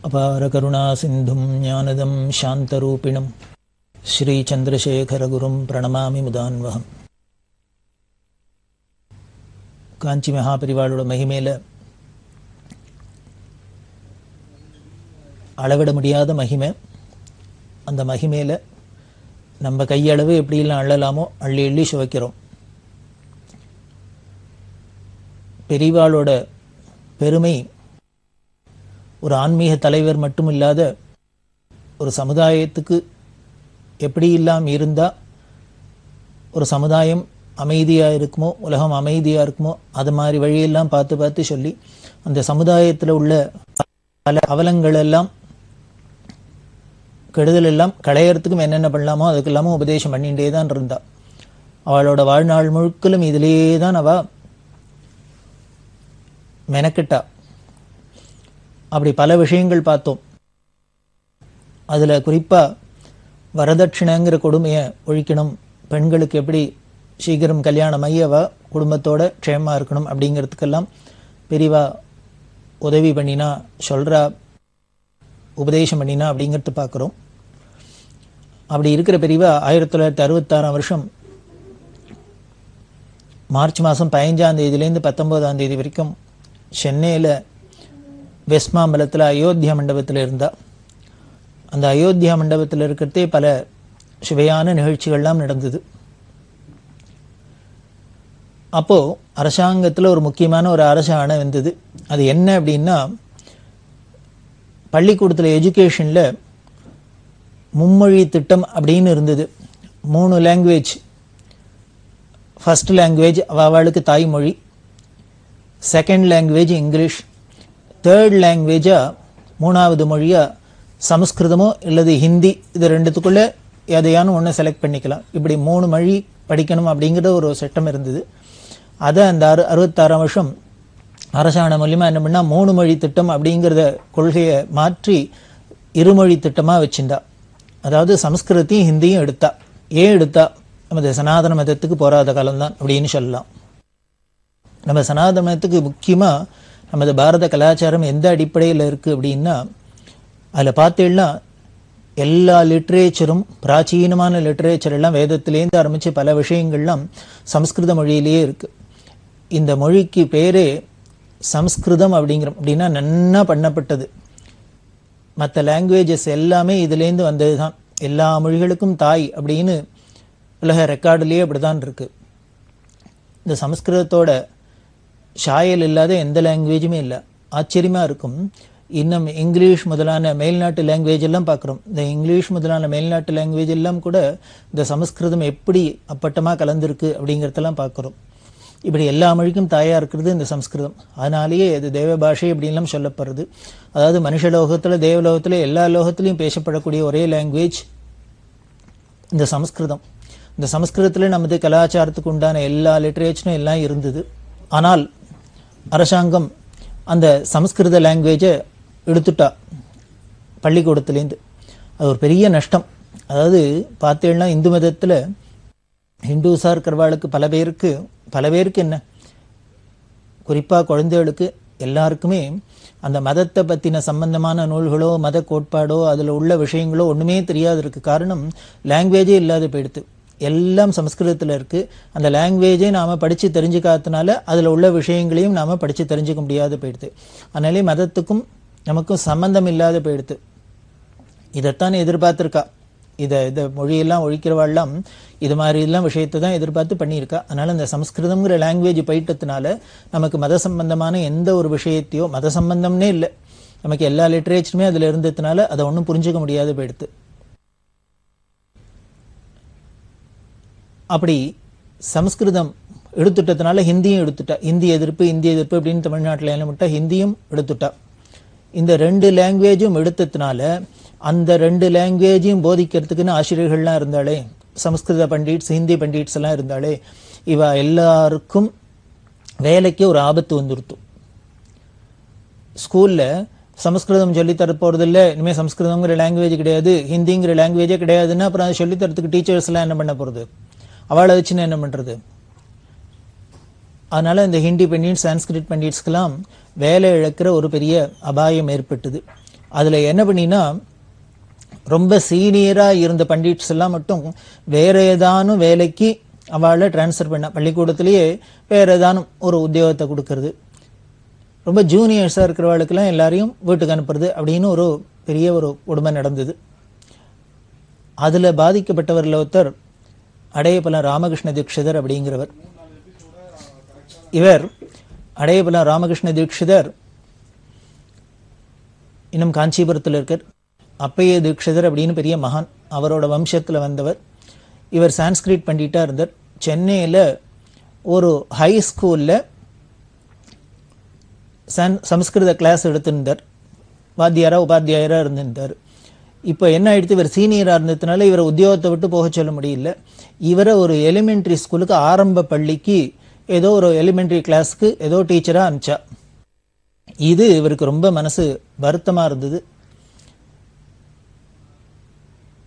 அபார கருணா சிந்தும் ஞானதம் சாந்தரூபிணம் ஸ்ரீ சந்திரசேகரகுரும் பிரணமாமி முதான்வகம். காஞ்சி மகாபரிவாளோட மகிமையில அளவிட முடியாத மகிமை. அந்த மகிமையில நம்ம கையளவு எப்படிலாம் அள்ளலாமோ அள்ளி அள்ளி சுவைக்கிறோம். பெரிவாளோட பெருமை ஒரு ஆன்மீக தலைவர் மட்டும் இல்லாத ஒரு சமுதாயத்துக்கு எப்படி இல்லாமல் இருந்தால் ஒரு சமுதாயம் அமைதியாக இருக்குமோ, உலகம் அமைதியாக இருக்குமோ, அது மாதிரி வழியெல்லாம் பார்த்து பார்த்து சொல்லி அந்த சமுதாயத்தில் உள்ள பல அவலங்கள் எல்லாம் கெடுதல் எல்லாம் களையறதுக்கும் என்னென்ன பண்ணலாமோ அதுக்கெல்லாமும் உபதேசம் பண்ணிகிட்டே தான் இருந்தா. அவளோட வாழ்நாள் முழுக்கலும் இதிலே தான் அவள் மெனக்கிட்டா. அப்படி பல விஷயங்கள் பார்த்தோம். அதில் குறிப்பாக வரதட்சணைங்கிற கொடுமையை ஒழிக்கணும், பெண்களுக்கு எப்படி சீக்கிரம் கல்யாணம் ஆகியவா குடும்பத்தோட க்ஷேமமாக இருக்கணும் அப்படிங்கிறதுக்கெல்லாம் பெரியவா உதவி பண்ணினா, சொல்கிறா, உபதேசம் பண்ணினா அப்படிங்கிறது பார்க்குறோம். அப்படி இருக்கிற பெரியவா 1966 வருஷம் மார்ச் மாதம் 15ஆம் தேதியிலேருந்து 19ஆம் தேதி வரைக்கும் சென்னையில் வெஸ்மாம்பலத்தில் அயோத்தியா மண்டபத்தில் இருந்தால். அந்த அயோத்தியா மண்டபத்தில் இருக்கிறதே பல சுவையான நிகழ்ச்சிகள்லாம் நடந்தது. அப்போது அரசாங்கத்தில் ஒரு முக்கியமான ஒரு அரசு ஆணை வந்தது. அது என்ன அப்படின்னா, பள்ளிக்கூடத்தில் எஜுகேஷனில் மும்மொழி திட்டம் அப்படின்னு இருந்தது. 3 லாங்குவேஜ். ஃபர்ஸ்ட் லாங்குவேஜ் அவளுக்கு தாய்மொழி, செகண்ட் லாங்குவேஜ் இங்கிலீஷ், தேர்ட் லாங்குவேஜாக 3வது மொழியாக சமஸ்கிருதமோ இல்லது ஹிந்தி, இது ரெண்டுத்துக்குள்ளே எதையான ஒன்று செலக்ட் பண்ணிக்கலாம். இப்படி 3 மொழி படிக்கணும் அப்படிங்கிற ஒரு சட்டம் இருந்தது. அதை அந்த 66ஆம் வருஷம் அரசாணை மூலியமாக என்ன பண்ணால் 3 மொழி திட்டம் அப்படிங்கிறத கொள்கையை மாற்றி 2 மொழி திட்டமாக வச்சுருந்தா. அதாவது சமஸ்கிருதத்தையும் ஹிந்தியும் எடுத்தா. ஏன் எடுத்தா? நமது சனாதன மதத்துக்கு போராத காலம்தான் அப்படின்னு சொல்லலாம். நம்ம சனாதன மதத்துக்கு முக்கியமாக நமது பாரத கலாச்சாரம் எந்த அடிப்படையில் இருக்குது அப்படின்னா, அதில் பார்த்தீங்கன்னா எல்லா லிட்ரேச்சரும், பிராச்சீனமான லிட்ரேச்சர் எல்லாம் வேதத்திலேருந்து ஆரம்பித்து பல விஷயங்கள்லாம் சமஸ்கிருத மொழியிலேயே இருக்குது. இந்த மொழிக்கு பேரே சமஸ்கிருதம் அப்படின்னா நன்னா பண்ணப்பட்டது. மற்ற லாங்குவேஜஸ் எல்லாமே இதுலேருந்து வந்தது தான். எல்லா மொழிகளுக்கும் தாய் அப்படின்னு உலக ரெக்கார்டுலேயே அப்படி தான் இருக்குது. இந்த சமஸ்கிருதத்தோட ஷாயல் இல்லாத எந்த லாங்குவேஜுமே இல்லை. ஆச்சரியமாக இருக்கும். இன்னும் இங்கிலீஷ் முதலான மேல்நாட்டு லாங்குவேஜ் எல்லாம் பார்க்குறோம். இந்த இங்கிலீஷ் முதலான மேல்நாட்டு லாங்குவேஜ் எல்லாம் கூட இந்த சமஸ்கிருதம் எப்படி அப்பட்டமாக கலந்துருக்கு அப்படிங்கிறதெல்லாம் பார்க்குறோம். இப்படி எல்லா மொழிக்கும் தாயாக இருக்கிறது இந்த சமஸ்கிருதம். அதனாலேயே இது தேவ பாஷை அப்படின்லாம் சொல்லப்படுறது. அதாவது மனுஷலோகத்தில், தேவலோகத்தில், எல்லா லோகத்திலையும் பேசப்படக்கூடிய ஒரே லாங்குவேஜ் இந்த சமஸ்கிருதம். இந்த சமஸ்கிருதத்தில் நமது கலாச்சாரத்துக்கு உண்டான எல்லா லிட்ரேச்சரும் எல்லாம் இருந்தது. ஆனால் அரசாங்கம் அந்த சமஸ்கிருத லாங்குவேஜை எடுத்துட்டா பள்ளிக்கூடத்துலேருந்து. அது ஒரு பெரிய நஷ்டம். அதாவது பார்த்தீங்கன்னா இந்து மதத்தில் ஹிந்துஸாக இருக்கிறவாளுக்கு பல பேருக்கு என்ன, குறிப்பாக குழந்தைகளுக்கு எல்லாருக்குமே அந்த மதத்தை பற்றின சம்பந்தமான நூல்களோ மத கோட்பாடோ அதில் உள்ள விஷயங்களோ ஒன்றுமே தெரியாது இருக்குது. காரணம் லாங்குவேஜே இல்லாத போயிடுத்து. எல்லாம் சமஸ்கிருதத்தில் இருக்குது. அந்த லாங்குவேஜை நாம் படித்து தெரிஞ்சுக்காதனால அதில் உள்ள விஷயங்களையும் நாம் படித்து தெரிஞ்சுக்க முடியாது போயிடுது. அதனாலே மதத்துக்கும் நமக்கும் சம்பந்தம் இல்லாத போயிடுது. இதைத்தான் எதிர்பார்த்துருக்கா. இதை மொழியெல்லாம் ஒழிக்கிறவாள்லாம் இது மாதிரிலாம் விஷயத்தை தான் எதிர்பார்த்து பண்ணியிருக்கா. அதனால் இந்த சமஸ்கிருதம்ங்கிற லாங்குவேஜ் போயிட்டதுனால நமக்கு மத சம்பந்தமான எந்த ஒரு விஷயத்தையோ, மத சம்பந்தம்னே இல்லை, நமக்கு எல்லா லிட்ரேச்சருமே அதில் இருந்ததுனால அதை ஒன்றும் புரிஞ்சுக்க முடியாது போயிடுது. அப்படி சமஸ்கிருதம் எடுத்துட்டதுனால ஹிந்தியும் எடுத்துட்டா. இந்தி எதிர்ப்பு அப்படின்னு தமிழ்நாட்டில் என்ன விட்டா ஹிந்தியும் எடுத்துட்டா. இந்த 2 லாங்குவேஜும் எடுத்ததுனால அந்த 2 லாங்குவேஜையும் போதிக்கிறதுக்குன்னு ஆசிரியர்கள்லாம் இருந்தாலே, சமஸ்கிருத பண்டிட்ஸ், ஹிந்தி பண்டிட்ஸ் எல்லாம் இருந்தாலே, இவ எல்லாருக்கும் வேலைக்கு ஒரு ஆபத்து வந்துருத்து. ஸ்கூலில் சமஸ்கிருதம் சொல்லித்தர போகிறது இல்லை, இனிமேல் சமஸ்கிருதங்கிற லாங்குவேஜ் கிடையாது, ஹிந்திங்கிற லாங்குவேஜே கிடையாதுன்னா அப்புறம் அதை சொல்லித்தரத்துக்கு டீச்சர்ஸ்லாம் என்ன பண்ண போகிறது? அவளை வச்சுன்னு என்ன பண்ணுறது? அதனால் இந்த ஹிந்தி பண்டிட்ஸ், சான்ஸ்கிரிட் பண்டிட்ஸ்க்கெல்லாம் வேலை இழக்கிற ஒரு பெரிய அபாயம் ஏற்பட்டது. அதுல என்ன பண்ணினா ரொம்ப சீனியரா இருந்த பண்டிட்ஸ் எல்லாம் மட்டும் வேற ஏதானும் வேலைக்கு அவளை டிரான்ஸ்ஃபர் பண்ண, பள்ளிக்கூடத்திலேயே வேற ஏதானும் ஒரு உத்தியோகத்தை கொடுக்கறது, ரொம்ப ஜூனியர்ஸா இருக்கிறவளுக்கெல்லாம் எல்லாரையும் வீட்டுக்கு அனுப்புறது அப்படின்னு ஒரு பெரிய ஒரு கொடுமை நடந்தது. அதுல பாதிக்கப்பட்டவர்ல ஒருத்தர் அடையப்பலம் ராமகிருஷ்ண தீட்சிதர் அப்படிங்கிறவர். இவர் அடையப்பலம் ராமகிருஷ்ண தீட்சிதர் இன்னும் காஞ்சிபுரத்தில் இருக்கார். அப்பைய தீட்சிதர் அப்படின்னு பெரிய மகான், அவரோட வம்சத்துல வந்தவர். இவர் சான்ஸ்கிரிட் பண்டிட்டா இருந்தார். சென்னையில ஒரு ஹை ஸ்கூல்ல சமஸ்கிருத கிளாஸ் எடுத்திருந்தார். வாத்தியாரா உபாத்தியாயரா இருந்திருந்தார். இப்போ என்ன ஆயிடுத்து, இவர் சீனியரா இருந்ததுனால இவரை உத்தியோகத்தை விட்டு போக சொல்ல முடியல. இவரை ஒரு எலிமெண்டரி ஸ்கூலுக்கு, ஆரம்ப பள்ளிக்கு, ஏதோ ஒரு எலிமெண்டரி கிளாஸ்க்கு ஏதோ டீச்சரா அனுப்பிச்சா. இது இவருக்கு ரொம்ப மனசு வருத்தமா இருந்தது.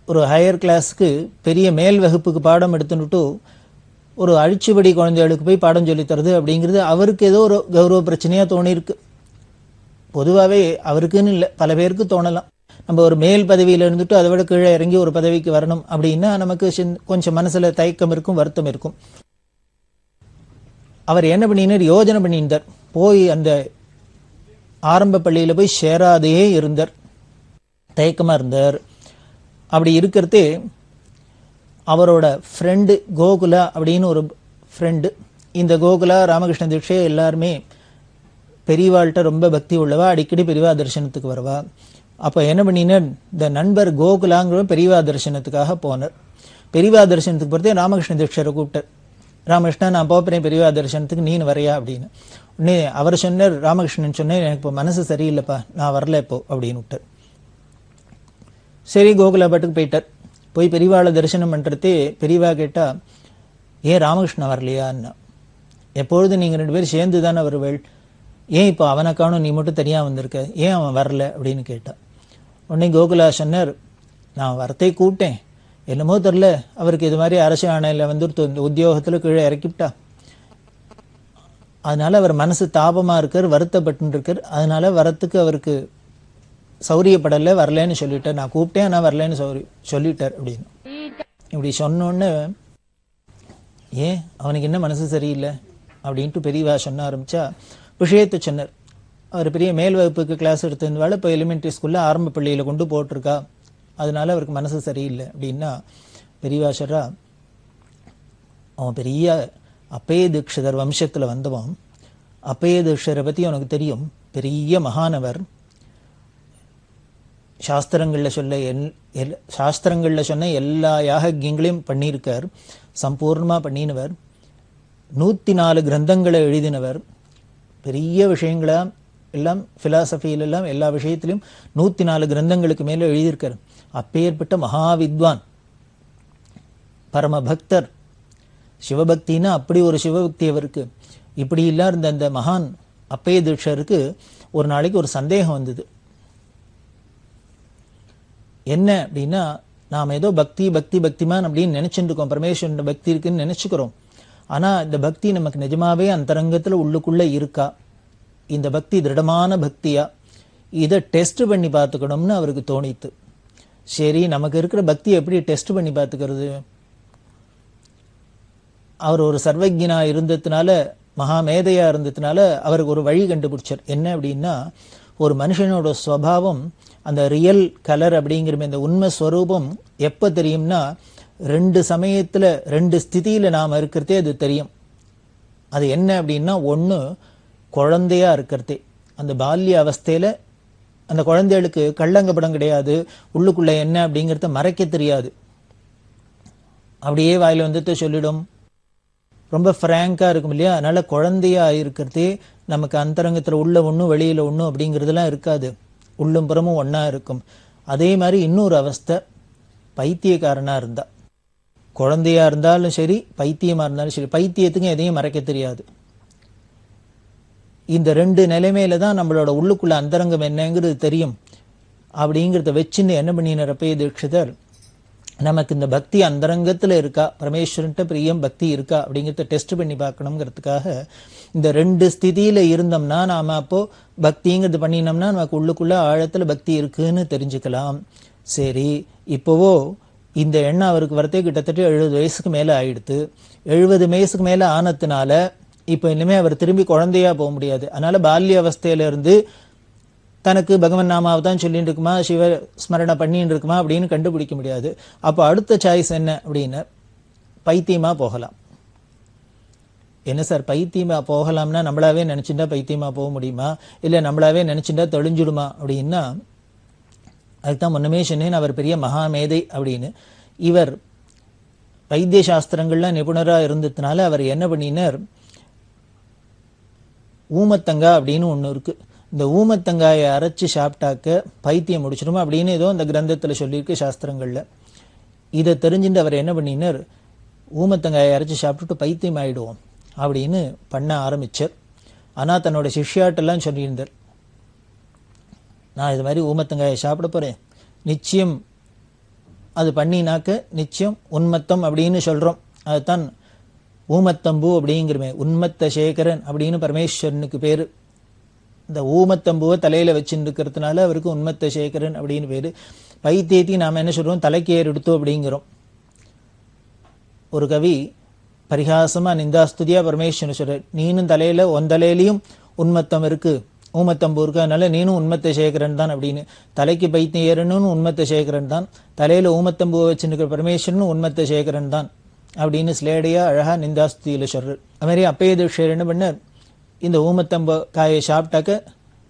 ஒரு ஹையர் கிளாஸ்க்கு பெரிய மேல் வகுப்புக்கு பாடம் எடுத்துட்டு ஒரு அழிச்சுபடி குழந்தைகளுக்கு போய் பாடம் சொல்லி தருது அப்படிங்கிறது அவருக்கு ஏதோ ஒரு கௌரவ பிரச்சனையா தோணிருக்கு. பொதுவாகவே அவருக்குன்னு இல்லை, பல பேருக்கு தோணலாம். நம்ம ஒரு மேல் பதவியில இருந்துட்டு அதை விட கீழே இறங்கி ஒரு பதவிக்கு வரணும் அப்படின்னா நமக்கு கொஞ்சம் மனசுல தயக்கம் இருக்கும், வருத்தம் இருக்கும். அவர் என்ன பண்ணினார், யோஜனை பண்ணியிருந்தார். போய் அந்த ஆரம்ப பள்ளியில போய் சேராதே இருந்தார், தயக்கமா இருந்தார். அப்படி இருக்கிறதே அவரோட ஃப்ரெண்டு கோகுலா அப்படின்னு ஒரு ஃப்ரெண்டு, இந்த கோகுலா ராமகிருஷ்ண தீட்சை எல்லாருமே பெரியவாள்கிட்ட ரொம்ப பக்தி உள்ளவா, அடிக்கடி பெரியவா தரிசனத்துக்கு வருவா. அப்போ என்ன பண்ணினார், இந்த நண்பர் கோகுலாங்கிற பெரியவா தரிசனத்துக்காக போனார். பெரியவா தரிசனத்துக்கு பொறுத்தே ராமகிருஷ்ண தீட்சரை கூப்பிட்டார். ராமகிருஷ்ணா, நான் போகிறேன் பெரியவா தரிசனத்துக்கு, நீ வரையா அப்படின்னு. உடனே அவர் சொன்னார், ராமகிருஷ்ணன் சொன்னேன், எனக்கு இப்போ மனசு சரியில்லைப்பா, நான் வரல இப்போ அப்படின்னு விட்டார். சரி, கோகுலா பாட்டுக்கு போயிட்டார். போய் பெரியவாளை தரிசனம் பண்ணுறதே பெரியவா கேட்டா, ஏன் ராமகிருஷ்ணன் வரலையான்னா. எப்பொழுது நீங்கள் 2 பேரும் சேர்ந்து தானே வருவேள், ஏன் இப்போ அவனை காணும், நீ மட்டும் தனியாக வந்திருக்க, ஏன் அவன் வரல அப்படின்னு கேட்டா. உடனே கோகுலா சொன்னார், நான் வரத்தை கூப்பிட்டேன், என்னமோ தெரில அவருக்கு இது மாதிரி அரசு ஆணையில் வந்து உத்தியோகத்தில் கீழே இறக்கிவிட்டா, அதனால அவர் மனசு தாபமாக இருக்கார், வருத்தப்பட்டு இருக்கார், அதனால வரத்துக்கு அவருக்கு சௌரியப்படலை, வரலன்னு சொல்லிட்டார். நான் கூப்பிட்டேன் ஆனால் வரலன்னு சொல்லிட்டார் அப்படின்னு. இப்படி சொன்னோன்னு, ஏன் அவனுக்கு என்ன மனசு சரியில்லை அப்படின்ட்டு பெரியவா சொன்ன ஆரம்பிச்சா விஷயத்தை சொன்னார். அவர் பெரிய மேல் வகுப்புக்கு கிளாஸ் எடுத்திருந்தாலும் இப்போ எலிமெண்ட்ரி ஸ்கூலில் ஆரம்ப பள்ளியில் கொண்டு போட்டிருக்கா, அதனால அவருக்கு மனசு சரியில்லை அப்படின்னா பெரியவா சொல்றா, அவன் பெரிய அப்பைய தீட்சிதர் வம்சத்தில் வந்தவன். அப்பைய தீட்சிதரை பற்றி அவனுக்கு தெரியும், பெரிய மகானவர். சாஸ்திரங்களில் சொன்ன எல்லா யாகங்களையும் பண்ணியிருக்கார், சம்பூர்ணமாக பண்ணினவர். 104 கிரந்தங்களை எழுதினவர். பெரிய விஷயங்களா எல்லாம் பிலாசபியிலெல்லாம் எல்லா விஷயத்திலும் 104 கிரந்தங்களுக்கு மேலே எழுதியிருக்கார். அப்பேற்பட்ட மகாவித்வான், பரமபக்தர். சிவபக்தினா அப்படி ஒரு சிவபக்தி அவருக்கு. இப்படி இல்லாத அந்த மகான் அப்பைய தீட்சருக்கு ஒரு நாளைக்கு ஒரு சந்தேகம் வந்தது. என்ன அப்படின்னா, நாம் ஏதோ பக்திமான் அப்படின்னு நினைச்சுட்டு இருக்கோம், பரமேஸ்வரன் பக்தி இருக்குன்னு நினைச்சுக்கிறோம். ஆனா இந்த பக்தி நமக்கு நிஜமாவே அந்தரங்கத்துல உள்ளுக்குள்ள இருக்கா, இந்த பக்தி திருடமான பக்தியா, இதை டெஸ்ட் பண்ணி பார்த்துக்கணும்னு அவருக்கு தோணித்து. சரி, நமக்கு இருக்கிற பக்தி எப்படி டெஸ்ட் பண்ணி பார்த்துக்கிறது? அவர் ஒரு சர்வஜனா இருந்ததுனால, மகாமேதையா இருந்ததுனால அவருக்கு ஒரு வழி கண்டுபிடிச்சார். என்ன அப்படின்னா, ஒரு மனுஷனோட ஸ்வபாவம், அந்த ரியல் கலர் அப்படிங்கிற இந்த உண்மை ஸ்வரூபம் எப்போ தெரியும்னா, 2 சமயத்தில் 2 ஸ்திதியில் நாம் இருக்கிறதே அது தெரியும். அது என்ன அப்படின்னா, ஒன்று குழந்தையா இருக்கிறதே, அந்த பால்ய அவஸ்தையில் அந்த குழந்தைகளுக்கு கள்ளங்கப்படம் கிடையாது, உள்ளுக்குள்ள என்ன அப்படிங்கிறத மறைக்க தெரியாது, அப்படியே வாயில் வந்துட்டு சொல்லிடும், ரொம்ப ஃப்ராங்காக இருக்கும் இல்லையா. அதனால குழந்தையா இருக்கிறதே நமக்கு அந்தரங்கத்தில் உள்ள ஒன்று வெளியில் ஒன்று அப்படிங்கிறதுலாம் இருக்காது, உள்ளும் புறமும் ஒன்றா இருக்கும். அதே மாதிரி இன்னொரு அவஸ்தை, பைத்தியக்காரனாக இருந்தா, குழந்தையா இருந்தாலும் சரி பைத்தியமாக இருந்தாலும் சரி, பைத்தியத்துக்கு எதையும் மறைக்க தெரியாது. இந்த 2 நிலைமையில தான் நம்மளோட உள்ளுக்குள்ள அந்தரங்கம் என்னங்கிறது தெரியும். அப்படிங்கிறத வச்சுன்னு என்ன பண்ணினார் அப்பைய தீட்சிதர், நமக்கு இந்த பக்தி அந்தரங்கத்துல இருக்கா, பரமேஸ்வரன்ட்ட பிரியம் பக்தி இருக்கா அப்படிங்கிறத டெஸ்ட் பண்ணி பார்க்கணுங்கிறதுக்காக இந்த 2 ஸ்திதியில இருந்தோம்னா நாம அப்போ பக்திங்கிறது பண்ணினோம்னா நமக்கு உள்ளுக்குள்ள ஆழத்துல பக்தி இருக்குன்னு தெரிஞ்சுக்கலாம். சரி, இப்போவோ இந்த எண்ணம் அவருக்கு வரத்தே கிட்டத்தட்ட 70 வயசுக்கு மேல ஆயிடுத்து. 70 வயசுக்கு மேல ஆனதுனால இப்போ இனிமே அவர் திரும்பி குழந்தையா போக முடியாது. அதனால பால்ய அவஸ்தையில இருந்து தனக்கு பகவன் நாமாவை தான் சொல்லிட்டு இருக்குமா, சிவ ஸ்மரணை பண்ணிட்டு இருக்குமா அப்படின்னு கண்டுபிடிக்க முடியாது. அப்போ அடுத்த சாய்ஸ் என்ன அப்படின்னா பைத்தியமா போகலாம். என்ன சார் பைத்தியமா போகலாம்னா நம்மளாவே நினைச்சுட்டா பைத்தியமா போக முடியுமா, இல்லை நம்மளாவே நினைச்சுட்டா தெளிஞ்சுடுமா அப்படின்னா அதுதான் முன்னமே சொன்னேன் அவர் பெரிய மகாமேதை அப்படின்னு. இவர் வைத்திய சாஸ்திரங்கள்ல நிபுணராக இருந்ததுனால அவர் என்ன பண்ணினார், ஊமத்தங்கா அப்படின்னு ஒன்று இருக்கு. இந்த ஊமத்தங்காயை அரைச்சி சாப்பிட்டாக்க பைத்தியம் முடிச்சிடுமா அப்படின்னு ஏதோ அந்த கிரந்தத்தில் சொல்லியிருக்கு சாஸ்திரங்கள்ல. இதை தெரிஞ்சுட்டு அவர் என்ன பண்ணினார், ஊமத்தங்காயை அரைச்சி சாப்பிட்டுட்டு பைத்தியம் ஆயிடுவோம் அப்படின்னு பண்ண ஆரம்பிச்சார். ஆனால் தன்னோட சிஷ்யாட்டெல்லாம் சொல்லியிருந்தார், நான் இது மாதிரி ஊமத்தங்காயை சாப்பிட போறேன், நிச்சயம் அது பண்ணினாக்க நிச்சயம் உன்மத்தம் அப்படின்னு சொல்றோம். அதுதான் ஊமத்தம்பூ அப்படிங்கிறமே, உன்மத்த சேகரன் அப்படின்னு பரமேஸ்வரனுக்கு பேரு. இந்த ஊமத்தம்பூவை தலையில வச்சுட்டு இருக்கிறதுனால அவருக்கு உன்மத்த சேகரன் அப்படின்னு பேரு. பைத்தியத்தையும் நாம என்ன சொல்றோம், தலைக்கு ஏறு எடுத்தோம் அப்படிங்கிறோம். ஒரு கவி பரிகாசமா நிந்தாஸ்துதியா பரமேஸ்வரன் சொல்ற, நீனும் தலையில உன் தலையிலையும் உன்மத்தம் இருக்கு, ஊமத்தம்பூ இருக்கு, அதனால நீனும் உன்மத்த சேகரன் தான் அப்படின்னு. தலைக்கு பைத்தியம் ஏறணும்னு உன்மத்த சேகரன் தான், தலையில ஊமத்தம்பூவை வச்சுருக்கிற பரமேஸ்வரனும் உன்மத்த சேகரன் தான் அப்படின்னு ஸ்லேடையா அழகா நிந்தாஸ்துதியில சொல்றார். அது மாதிரி அப்பைய தீட்சர் என்ன பண்ணார், இந்த ஊமத்தம்பு காயை சாப்பிட்டாக்க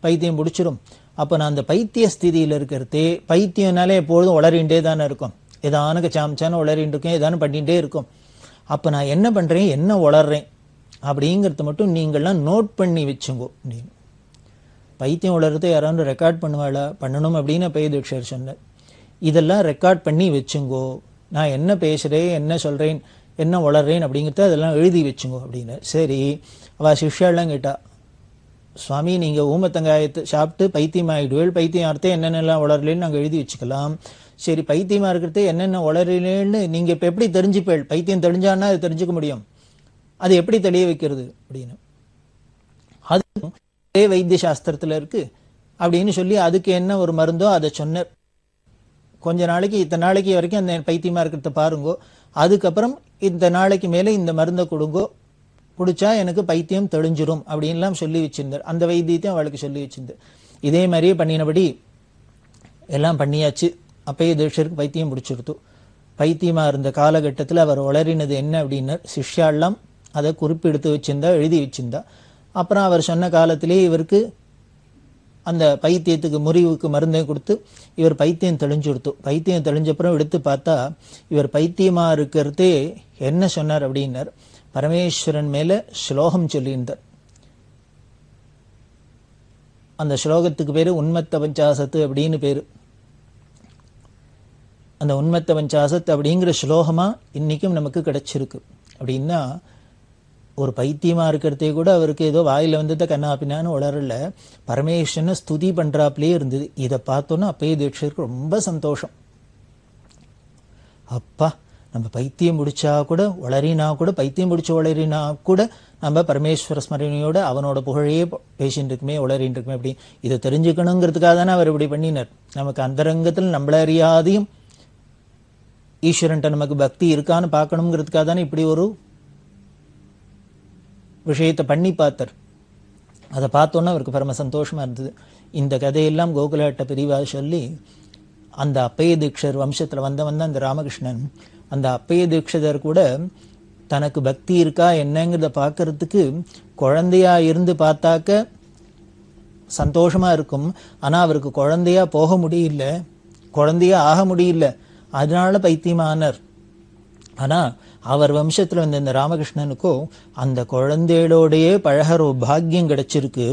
பைத்தியம் பிடிச்சிரும். அப்போ நான் அந்த பைத்திய ஸ்திதியில் இருக்கிறதே, பைத்தியம்னாலே எப்பொழுதும் உளறிண்டே தானே இருக்கும், ஏதானுக்கு சாமிச்சானு உளறின்னு இருக்கேன், ஏதானு பண்ணிகிட்டே இருக்கும். அப்போ நான் என்ன பண்ணுறேன், என்ன உளர்றேன் அப்படிங்கிறத மட்டும் நீங்கள்லாம் நோட் பண்ணி வச்சுங்கோ அப்படின்னு. பைத்தியம் உளர்றதை யாராவது ரெக்கார்ட் பண்ணுவாளா, பண்ணணும் அப்படின்னு அப்பைய தீட்சர் சொன்னார். இதெல்லாம் ரெக்கார்ட் பண்ணி வச்சுங்கோ, நான் என்ன பேசுகிறேன், என்ன சொல்கிறேன், என்ன உளர்றேன் அப்படிங்கிறத அதெல்லாம் எழுதி வச்சுங்கோ அப்படின்னு. சரி, அவள் சிஷ்யாலாம் கேட்டா, சுவாமி நீங்கள் ஊமத்தங்காயத்தை சாப்பிட்டு பைத்தியம் ஆகிடுவேள், பைத்தியம் அர்த்தம் என்னென்னலாம் உளரலேன்னு நாங்கள் எழுதி வச்சுக்கலாம். சரி, பைத்தியமாக இருக்கிறது என்னென்ன உளரலேன்னு நீங்கள் இப்போ எப்படி தெரிஞ்சுப்பேள், பைத்தியம் தெளிஞ்சான்னா அது தெரிஞ்சுக்க முடியும், அது எப்படி தெளிய வைக்கிறது அப்படின்னு. அது வைத்திய சாஸ்திரத்தில் இருக்கு அப்படின்னு சொல்லி அதுக்கு என்ன ஒரு மருந்தோ அதை சொன்னார். கொஞ்ச நாளைக்கு இத்தனை நாளைக்கு வரைக்கும் அந்த பைத்தியமாக இருக்கிறத பாருங்கோ, அதுக்கப்புறம் இந்த நாளைக்கு மேலே இந்த மருந்தை கொடுங்கோ, குடிச்சா எனக்கு பைத்தியம் தெளிஞ்சிரும் அப்படின்லாம் சொல்லி வச்சிருந்தார். அந்த வைத்தியத்தையும் அவளுக்கு சொல்லி வச்சிருந்தார். இதே மாதிரியே பண்ணினபடி எல்லாம் பண்ணியாச்சு. அப்பைய தீட்சருக்கு பைத்தியம் பிடிச்சிருத்து. பைத்தியமாக இருந்த காலகட்டத்தில் அவர் உளறினது என்ன அப்படின்னா, சிஷ்யாலாம் அதை குறிப்பெடுத்து வச்சிருந்தா, எழுதி வச்சிருந்தா. அப்புறம் அவர் சொன்ன காலத்திலே இவருக்கு அந்த பைத்தியத்துக்கு முறிவுக்கு மருந்தை கொடுத்து இவர் பைத்தியம் தெளிஞ்சுடுத்து. பைத்தியம் தெளிஞ்சப்புறம் எடுத்து பார்த்தா இவர் பைத்தியமாக இருக்கிறதே என்ன சொன்னார் அப்படின்னார், பரமேஸ்வரன் மேல ஸ்லோகம் சொல்லியிருந்தார். அந்த ஸ்லோகத்துக்கு பேரு உன்மத்த பஞ்சாசத்து அப்படின்னு பேரு. அந்த உன்மத்த பஞ்சாசத் அப்படிங்கிற ஸ்லோகமா இன்னைக்கும் நமக்கு கிடைச்சிருக்கு. அப்படின்னா ஒரு பைத்தியமா இருக்கிறதே கூட அவருக்கு ஏதோ வாயில வந்ததை கண்ணாப்பினான்னு உளரல, பரமேஸ்வரனை ஸ்துதி பண்றாப்லயே இருந்தது. இதை பார்த்தோன்னா அப்பைய தீட்சருக்கு ரொம்ப சந்தோஷம். அப்பா, நம்ம பைத்தியம் பிடிச்சா கூட உளறினா கூட, பைத்தியம் பிடிச்ச உளறினா கூட நம்ம பரமேஸ்வர ஸ்மரணையோட அவனோட புகழையே பேசிட்டு இருக்குமே, உளறின்னு இருக்குமே. அப்படி இதை தெரிஞ்சுக்கணுங்கிறதுக்காக தானே அவர் இப்படி பண்ணினார். நமக்கு அந்தரங்கத்தில் நம்மள அறியாதையும் ஈஸ்வரன்ட்ட நமக்கு பக்தி இருக்கான்னு பார்க்கணுங்கிறதுக்காக தானே இப்படி ஒரு விஷயத்தை பண்ணி பார்த்தார். அதை பார்த்தோன்னா அவருக்கு பரம சந்தோஷமா இருந்தது. இந்த கதையெல்லாம் கோகுலாட்ட பிரிவா சொல்லி, அந்த அப்பைய தீட்சர் வம்சத்தில் வந்தவன் தான் அந்த ராமகிருஷ்ணன். அந்த அப்பைய தீட்சிதர் கூட தனக்கு பக்தி இருக்கா என்னங்கிறத பார்க்கறதுக்கு குழந்தையா இருந்து பார்த்தாக்க சந்தோஷமா இருக்கும். ஆனா அவருக்கு குழந்தையா போக முடியல, குழந்தையா ஆக முடியல, அதனால பைத்தியமானார். ஆனா அவர் வம்சத்துல வந்த இந்த ராமகிருஷ்ணனுக்கோ அந்த குழந்தைகளோடையே பழகிற ஒரு பாக்கியம் கிடைச்சிருக்கு.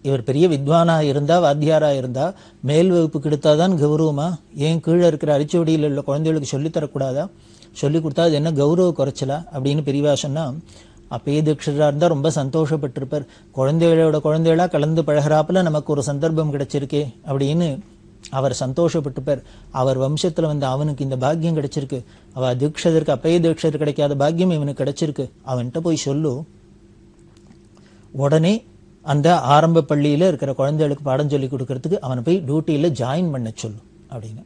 இவர் பெரிய வித்வானா இருந்தா, வாத்தியாரா இருந்தா, மேல் வகுப்பு கிடைத்தாதான் கௌரவமா? ஏன் கீழே இருக்கிற அரிச்சுவடியில் உள்ள குழந்தைகளுக்கு சொல்லித்தரக்கூடாதா? சொல்லி கொடுத்தா அது என்ன கௌரவ குறைச்சலா அப்படின்னு பெரியவா சொன்னா, அப்பயே தீட்சிதரா இருந்தா ரொம்ப சந்தோஷப்பட்டிருப்பார். குழந்தைகளோட குழந்தைகளா கலந்து பழகிறாப்புல நமக்கு ஒரு சந்தர்ப்பம் கிடைச்சிருக்கே அப்படின்னு அவர் சந்தோஷப்பட்டுப்பார். அவர் வம்சத்துல வந்து அவனுக்கு இந்த பாக்கியம் கிடைச்சிருக்கு, அவ தீட்சதற்கு அப்பயே தீட்சதர் கிடைக்காத பாக்கியம் இவனுக்கு கிடைச்சிருக்கு, அவன்கிட்ட போய் சொல்லு, உடனே அந்த ஆரம்ப பள்ளியில இருக்கிற குழந்தைகளுக்கு பாடம் சொல்லி கொடுக்கறதுக்கு அவனை போய் டியூட்டியில ஜாயின் பண்ண சொல்லு அப்படின்னு.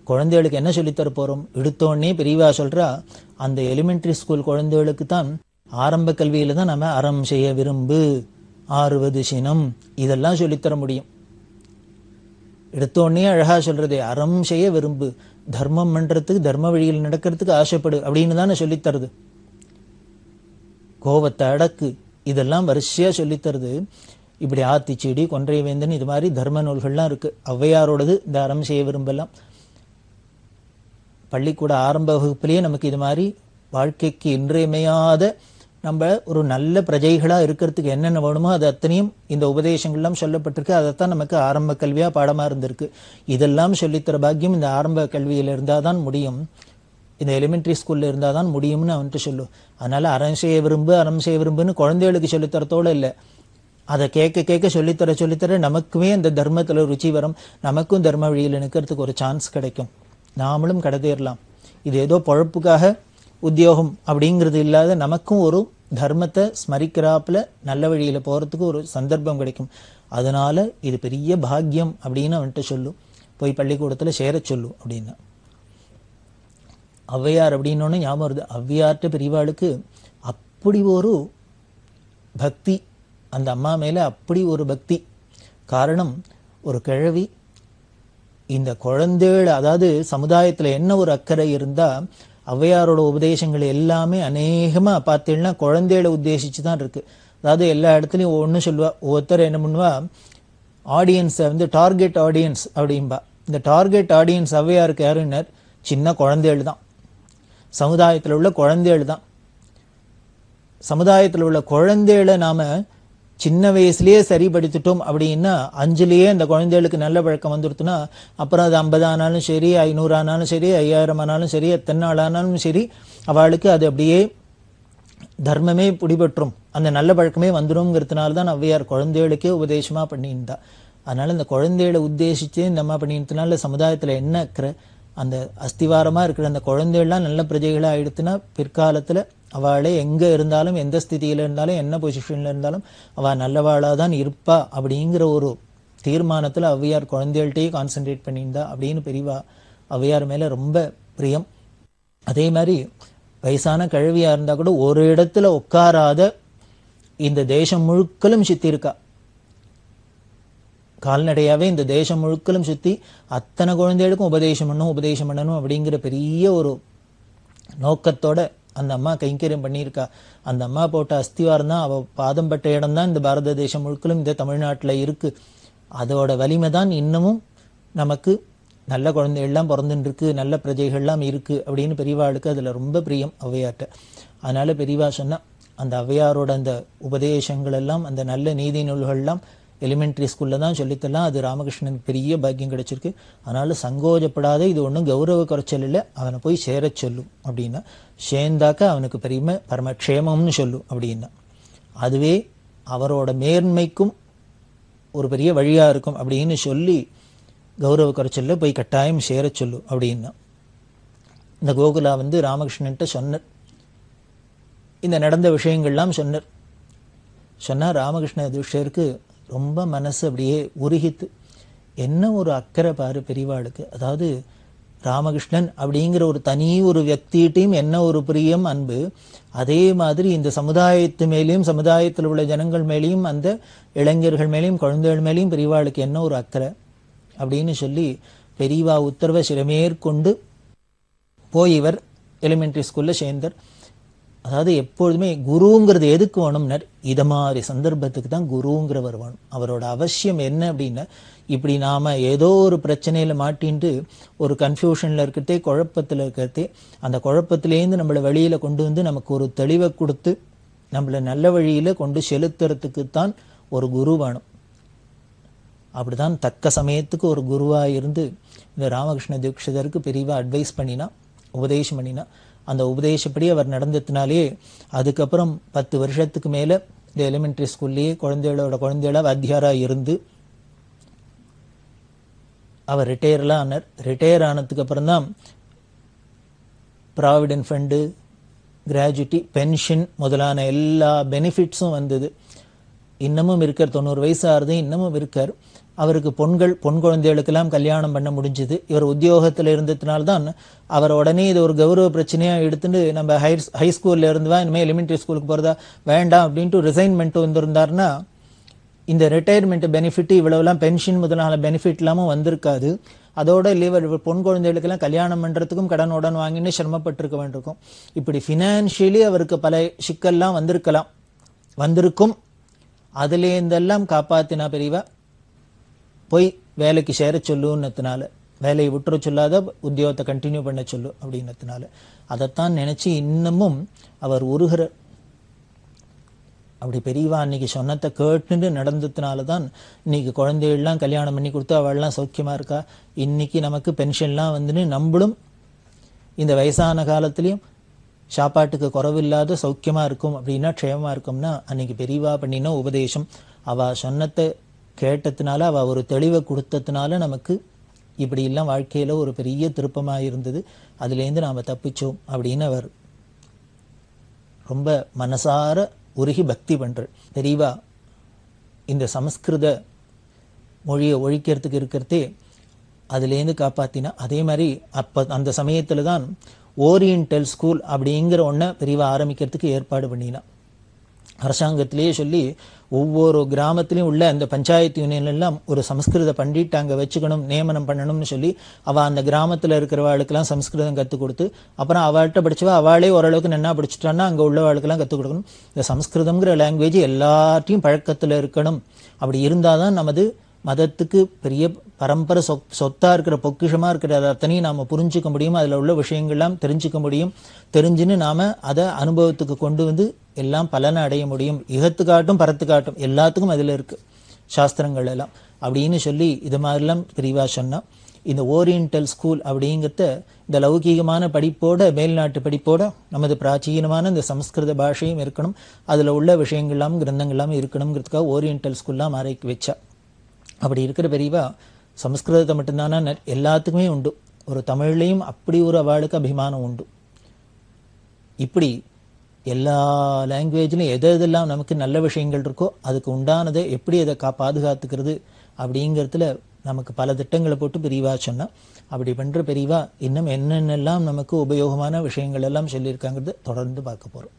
குழந்தைகளுக்கு என்ன சொல்லித்தர போறோம்? எடுத்தோடனே பெரியவா சொல்றா, அந்த எலிமெண்டரி ஸ்கூல் குழந்தைகளுக்கு தான் ஆரம்ப கல்வியில தான் நம்ம அறம் செய்ய விரும்பு, ஆறுவது சினம், இதெல்லாம் சொல்லித்தர முடியும். எடுத்தோடனே அழகா சொல்றதே, அறம் செய்ய விரும்பு, தர்மம் பண்றதுக்கு, தர்ம வழியில் நடக்கிறதுக்கு ஆசைப்படு அப்படின்னு தானே சொல்லித்தருது. கோபத்தை அடக்கு, இதெல்லாம் வரிசையா சொல்லித்தருது. இப்படி ஆத்திச்செடி, கொன்றை வேந்தன், இது மாதிரி தர்ம நூல்கள்லாம் இருக்கு. ஔவையாரோடது இந்த அறம் செய்ய விரும்பெல்லாம். பள்ளிக்கூட ஆரம்ப வகுப்பிலேயே நமக்கு இது மாதிரி வாழ்க்கைக்கு இன்றியமையாத நம்ம ஒரு நல்ல பிரஜைகளா இருக்கிறதுக்கு என்னென்ன வேணுமோ அது அத்தனையும் இந்த உபதேசங்கள்லாம் சொல்லப்பட்டிருக்கு. அதைத்தான் நமக்கு ஆரம்ப கல்வியா பாடமா இருந்திருக்கு. இதெல்லாம் சொல்லித்தர பாக்கியம் இந்த ஆரம்ப கல்வியில இருந்தாதான் முடியும், இந்த எலிமெண்டரி ஸ்கூல்ல இருந்தாதான் முடியும்னு அவன்ட்டு சொல்லு. அதனால அறம் செய்ய விரும்பு, அறம் செய்ய விரும்புன்னு குழந்தைகளுக்கு சொல்லித்தரத்தோட இல்லை, அதை கேட்க கேட்க சொல்லித்தர நமக்குமே அந்த தர்மத்துல ருச்சி வரும், நமக்கும் தர்ம வழியில் நிற்கிறதுக்கு ஒரு சான்ஸ் கிடைக்கும், நாமளும் கடத்தேறலாம். இது ஏதோ பொழப்புக்காக உத்தியோகம் அப்படிங்கிறது இல்லாத நமக்கும் ஒரு தர்மத்தை ஸ்மரிக்கிறாப்புல நல்ல வழியில போறதுக்கு ஒரு சந்தர்ப்பம் கிடைக்கும். அதனால இது பெரிய பாக்கியம் அப்படின்னு அவன்கிட்ட சொல்லு, போய் பள்ளிக்கூடத்துல சேர சொல்லு அப்படின்னா. ஔவையார் அப்படின்னோன்னு ஞாபகம் வருது. ஔவையார்ட்ட பெரியவாளுக்கு அப்படி ஒரு பக்தி, அந்த அம்மா மேல அப்படி ஒரு பக்தி. காரணம், ஒரு கிழவி இந்த குழந்தைகள், அதாவது சமுதாயத்துல என்ன ஒரு அக்கறை இருந்தா, ஔவையாரோட உபதேசங்கள் எல்லாமே அநேகமா பார்த்தீங்கன்னா குழந்தைகளை உத்தேசிச்சு தான் இருக்கு. அதாவது எல்லா இடத்துலையும் ஒன்று சொல்லுவா, ஒவ்வொருத்தர் என்ன பண்ணுவா, ஆடியன்ஸை வந்து டார்கெட் ஆடியன்ஸ் அப்படின்பா. இந்த டார்கெட் ஆடியன்ஸ் ஔவையாருக்கு யாருன்னர், சின்ன குழந்தைகள் தான், சமுதாயத்தில் உள்ள குழந்தைகள் தான். சமுதாயத்தில் உள்ள குழந்தைகளை நாம சின்ன வயசுலயே சரிப்படுத்திட்டோம் அப்படின்னா, 5லயே அந்த குழந்தைகளுக்கு நல்ல பழக்கம் வந்துடுத்துனா, அப்புறம் அது 50 ஆனாலும் சரி, 500 ஆனாலும் சரி, 5000 ஆனாலும் சரி, எத்தனை நாள் ஆனாலும் சரி, அவளுக்கு அது அப்படியே தர்மமே பிடிபற்றும், அந்த நல்ல பழக்கமே வந்துடும்ங்கிறதுனால தான் ஔவையார் குழந்தைகளுக்கே உபதேசமா பண்ணியிருந்தா. அதனால இந்த குழந்தைகளை உத்தேசிச்சு இந்த அம்மா பண்ணியிருந்ததுனால சமுதாயத்துல என்ன இருக்கிற அந்த அஸ்திவாரமா இருக்கிற அந்த குழந்தைகள்லாம் நல்ல பிரஜைகளா ஆயிடுத்துன்னா, பிற்காலத்துல அவளே எங்க இருந்தாலும், எந்த ஸ்திதியில இருந்தாலும், என்ன பொசிஷன்ல இருந்தாலும் அவ நல்லவாளா தான் இருப்பா அப்படிங்கிற ஒரு தீர்மானத்துல ஔவையார் குழந்தைகள்கிட்டயே கான்சென்ட்ரேட் பண்ணியிருந்தா அப்படின்னு பெரியவா ஔவையார் மேல ரொம்ப பிரியம். அதே மாதிரி வயசான கிழவியா இருந்தா கூட ஒரு இடத்துல உட்காராத இந்த தேசம் முழுக்கலும் சுத்தி இருக்கா. கால்நடையாவே இந்த தேசம் முழுக்கலும் சுத்தி அத்தனை குழந்தைகளுக்கும் உபதேசம் பண்ணணும் அப்படிங்கிற பெரிய ஒரு நோக்கத்தோட அந்த அம்மா கைங்கரியம் பண்ணியிருக்கா. அந்த அம்மா போட்ட அஸ்திவாரம் தான், அவ பாதம் பட்ட இடம் தான் இந்த பாரத தேசம் முழுக்கலும் இந்த தமிழ்நாட்டில் இருக்கு. அதோட வலிமை தான் இன்னமும் நமக்கு நல்ல குழந்தைகள்லாம் பிறந்துட்டு இருக்கு, நல்ல பிரஜைகள்லாம் இருக்கு அப்படின்னு பெரியவாளுக்கு அதுல ரொம்ப பிரியம் ஔவையார்ட்ட. அதனால பெரியவா சொன்னா, அந்த ஔவையாரோட அந்த உபதேசங்கள் எல்லாம், அந்த நல்ல நீதி நூல்கள்லாம் எலிமெண்டரி ஸ்கூல்ல தான் சொல்லித்தரலாம். அது ராமகிருஷ்ணனுக்கு பெரிய பாக்கியம் கிடைச்சிருக்கு. அதனால சங்கோஜப்படாத, இது ஒன்றும் கௌரவ குறைச்சல் இல்லை, அவனை போய் சேர சொல்லும் அப்படின்னா. சேர்ந்தாக்க அவனுக்கு பெருமை பரமக்ஷேமம்னு சொல்லும் அப்படின்னா, அதுவே அவரோட மேன்மைக்கும் ஒரு பெரிய வழியா இருக்கும் அப்படின்னு சொல்லி கௌரவ குறைச்சல்ல போய் கட்டாயம் சேர சொல்லு அப்படின்னா. இந்த கோகுலா வந்து ராமகிருஷ்ணன்ட்ட சொன்னார், இந்த நடந்த விஷயங்கள்லாம் சொன்னார். ராமகிருஷ்ண திருஷ்யருக்கு ரொம்ப மனசு அப்படியே உருகித்து, என்ன ஒரு அக்கறை பாரு பெரியவாளுக்கு. அதாவது ராமகிருஷ்ணன் அப்படிங்கிற ஒரு தனி ஒரு வியக்திகிட்டையும் என்ன ஒரு பிரியம், அன்பு. அதே மாதிரி இந்த சமுதாயத்து மேலேயும், சமுதாயத்தில் உள்ள ஜனங்கள் மேலேயும், அந்த இளைஞர்கள் மேலேயும், குழந்தைகள் மேலேயும் பெரியவாளுக்கு என்ன ஒரு அக்கறை அப்படின்னு சொல்லி பெரியவா உத்தரவை சிறமேற்கொண்டு போய் இவர் எலிமெண்டரி ஸ்கூல்ல சேர்ந்தார். அதாவது எப்பொழுதுமே குருங்கிறது எதுக்கு வேணும்னர், இத மாதிரி சந்தர்ப்பத்துக்கு தான் குருங்கிறவர் வேணும். அவரோட அவசியம் என்ன அப்படின்னா, இப்படி நாம ஏதோ ஒரு பிரச்சனையில மாட்டின்ட்டு ஒரு கன்ஃபியூஷன்ல இருக்கிறதே, குழப்பத்துல இருக்கிறதே, அந்த குழப்பத்திலேருந்து நம்மளை வெளியில கொண்டு வந்து நமக்கு ஒரு தெளிவை கொடுத்து நம்மளை நல்ல வழியில கொண்டு செலுத்துறதுக்கு தான் ஒரு குரு வேணும். அப்படிதான் தக்க சமயத்துக்கு ஒரு குருவா இருந்து இந்த ராமகிருஷ்ண தீட்சிதருக்கு பெரியவா அட்வைஸ் பண்ணினா, உபதேசம் பண்ணினா. அந்த உபதேசப்படி அவர் நடந்ததுனாலே அதுக்கப்புறம் 10 வருஷத்துக்கு மேல இந்த எலிமெண்ட்ரி ஸ்கூல்லேயே குழந்தைகளா வாத்தியாராக இருந்து அவர் ரிட்டையர்லாம் ஆனார். ரிட்டையர் ஆனதுக்கு அப்புறம் தான் ப்ராவிடென்ட் ஃபண்டு, கிராஜுவிட்டி, பென்ஷன் முதலான எல்லா பெனிஃபிட்ஸும் வந்தது. இன்னமும் இருக்கார், 90 வயசு ஆறுது, இன்னமும் இருக்கார். அவருக்கு பொன் குழந்தைகளுக்கெல்லாம் கல்யாணம் பண்ண முடிஞ்சுது. இவர் உத்தியோகத்தில் இருந்ததுனால்தான் அவர் உடனே இது ஒரு கௌரவ பிரச்சனையாக எடுத்துட்டு நம்ம ஹை ஸ்கூலில் இருந்துவா இனிமேல் எலிமெண்ட்ரி ஸ்கூலுக்கு போகிறதா வேண்டாம் அப்படின்ட்டு ரிசைன்மெண்ட் வந்திருந்தாருன்னா இந்த ரிட்டையர்மெண்ட் பெனிஃபிட் இவ்வளவுலாம் பென்ஷன் முதலான பெனிஃபிட் இல்லாமல் வந்திருக்காது. அதோட இவர் பொன் குழந்தைகளுக்கெல்லாம் கல்யாணம் பண்ணுறதுக்கும் கடன் வாங்கின்னு சிரமப்பட்டிருக்க வேண்டியிருக்கும். இப்படி ஃபினான்ஷியலி அவருக்கு பல சிக்கல்லாம் வந்திருக்கும். அதுலேருந்தெல்லாம் காப்பாத்தினா பெரியவா போய் வேலைக்கு சேர சொல்லுன்னதுனால, வேலையை விட்டுற சொல்லாத உத்தியோகத்தை கண்டினியூ பண்ண சொல்லு அப்படின்னதுனால அதைத்தான் நினைச்சு இன்னமும் அவர் உருகிற. அப்படி பெரியவா அன்னைக்கு சொன்னதை கேட்டுன்னு நடந்ததுனால தான் இன்னைக்கு குழந்தைகள்லாம் கல்யாணம் பண்ணி கொடுத்து அவள்லாம் சௌக்கியமா இருக்கா. இன்னைக்கு நமக்கு பென்ஷன்லாம் வந்துன்னு நம்மளும் இந்த வயசான காலத்திலையும் சாப்பாட்டுக்கு குறவில்லாத சௌக்கியமா இருக்கும் அப்படின்னா க்ஷேமமா இருக்கும்னா அன்னைக்கு பெரியவா பண்ணின உபதேசம். அவ சொன்னத்தை கேட்டதுனால, அவ ஒரு தெளிவை கொடுத்ததுனால நமக்கு இப்படி எல்லாம் வாழ்க்கையில ஒரு பெரிய திருப்பமாக இருந்தது. அதுலேருந்து நாம தப்பிச்சோம் அப்படின்னு அவர் ரொம்ப மனசார உருகி பக்தி பண்ற. பெரியவா இந்த சமஸ்கிருத மொழியை ஒழிக்கிறதுக்கு இருக்கிறதே அதுலேருந்து காப்பாத்தினா. அதே மாதிரி அந்த சமயத்துல தான் ஓரியன்டல் ஸ்கூல் அப்படிங்கிற ஒன்றை பெரியவா ஆரம்பிக்கிறதுக்கு ஏற்பாடு பண்ணினா. அரசாங்கத்திலேயே சொல்லி ஒவ்வொரு கிராமத்திலையும் உள்ள அந்த பஞ்சாயத்து யூனியன் எல்லாம் ஒரு சமஸ்கிருத பண்டிட் அங்கே வச்சுக்கணும், நியமனம் பண்ணணும்னு சொல்லி அவள் அந்த கிராமத்தில் இருக்கிறவாளுக்கெல்லாம் சமஸ்கிருதம் கற்றுக் கொடுத்து, அப்புறம் அவள்கிட்ட படிச்சவா அவளே ஓரளவுக்கு நன்னா படிச்சுட்டான்னா அங்கே உள்ளவாளுக்கெல்லாம் கற்றுக் கொடுக்கணும். இந்த சமஸ்கிருதம்ங்கிற லாங்குவேஜ் எல்லாத்தையும் பழக்கத்தில் இருக்கணும். அப்படி இருந்தால் தான் நமது மதத்துக்கு பெரிய பரம்பரை சொத்தா இருக்கிற பொக்கிஷமா இருக்கிற அத்தனையும் நாம புரிஞ்சுக்க முடியும். அதுல உள்ள விஷயங்கள்லாம் தெரிஞ்சுக்க முடியும். தெரிஞ்சுன்னு நாம அதை அனுபவத்துக்கு கொண்டு வந்து எல்லாம் பலனை அடைய முடியும். இகத்துக்காட்டும் பரத்துக்காட்டும் எல்லாத்துக்கும் அதுல இருக்கு சாஸ்திரங்கள் எல்லாம் அப்படின்னு சொல்லி இது மாதிரிலாம் பெரியவா சொன்னா. இந்த ஓரியன்டல் ஸ்கூல் அப்படிங்கிறத இந்த லௌகீகமான படிப்போட மேல்நாட்டு படிப்போட நமது பிராச்சீனமான இந்த சமஸ்கிருத பாஷையும் இருக்கணும், அதுல உள்ள விஷயங்கள்லாம் கிரந்தங்கள்லாம் இருக்கணுங்கிறதுக்காக ஓரியன்டல் ஸ்கூல்லாம் ஆரம்பிக்க வச்சா. அப்படி இருக்கிற பெரியவா சமஸ்கிருதத்தை மட்டும்தானா எல்லாத்துக்குமே உண்டு. ஒரு தமிழ்லையும் அப்படி ஒரு அவளுக்கு அபிமானம் உண்டு. இப்படி எல்லா லாங்குவேஜ்லையும் எதெல்லாம் நமக்கு நல்ல விஷயங்கள் இருக்கோ அதுக்கு உண்டானதை எப்படி அதை பாதுகாத்துக்கிறது அப்படிங்கிறதுல நமக்கு பல திட்டங்களை போட்டு பெரியவா சொன்னா. அப்படி பண்ற பெரியவா இன்னும் என்னென்னலாம் நமக்கு உபயோகமான விஷயங்கள் எல்லாம் சொல்லியிருக்காங்கிறது தொடர்ந்து பார்க்க போறோம்.